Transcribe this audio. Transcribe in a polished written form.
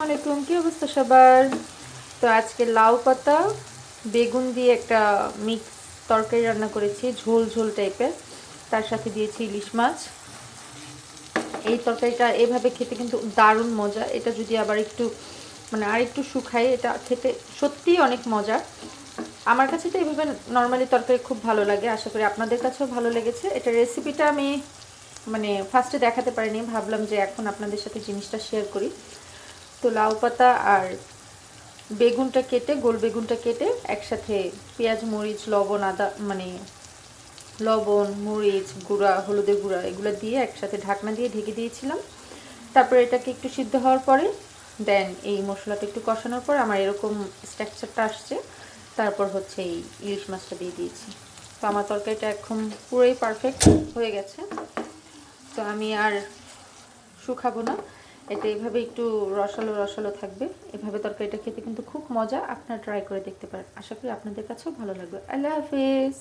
আসসালামাইকুম, কি অবস্থা সবার? তো আজকে লাউ পাতা বেগুন দিয়ে একটা মিক্স তরকারি রান্না করেছি, ঝোল ঝোল টাইপের। তার সাথে দিয়েছি ইলিশ মাছ। এই তরকারিটা এভাবে খেতে কিন্তু দারুণ মজা। এটা যদি আবার একটু আর একটু শুকাই, এটা খেতে সত্যিই অনেক মজা। আমার কাছে তো এইভাবে নর্মালি তরকারি খুব ভালো লাগে, আশা করি আপনাদের কাছেও ভালো লেগেছে। এটা রেসিপিটা আমি ফার্স্টে দেখাতে পারিনি, ভাবলাম যে এখন আপনাদের সাথে জিনিসটা শেয়ার করি। তো লাউ পাতা আর বেগুনটা কেটে, গোল বেগুনটা কেটে একসাথে পেঁয়াজ মরিচ লবণ আদা লবণ মরিচ গুঁড়া হলুদের গুঁড়া এগুলো দিয়ে একসাথে ঢাকনা দিয়ে ঢেকে দিয়েছিলাম। তারপরে এটাকে একটু সিদ্ধ হওয়ার পরে দেন এই মশলাটা একটু কষানোর পর আমার এরকম স্ট্রাকচারটা আসছে। তারপর হচ্ছে এই ইলিশ মাছটা দিয়ে দিয়েছি। তো আমার তরকারিটা এখন পুরোই পারফেক্ট হয়ে গেছে। তো আমি আর শুকাবো না, এটা এভাবে একটু রসালো রসালো থাকবে। এভাবে তরকারিটা খেতে কিন্তু খুব মজা। আপনারা ট্রাই করে দেখতে পারেন, আশা করি আপনাদের কাছেও ভালো লাগবে। আল্লাহ হাফেজ।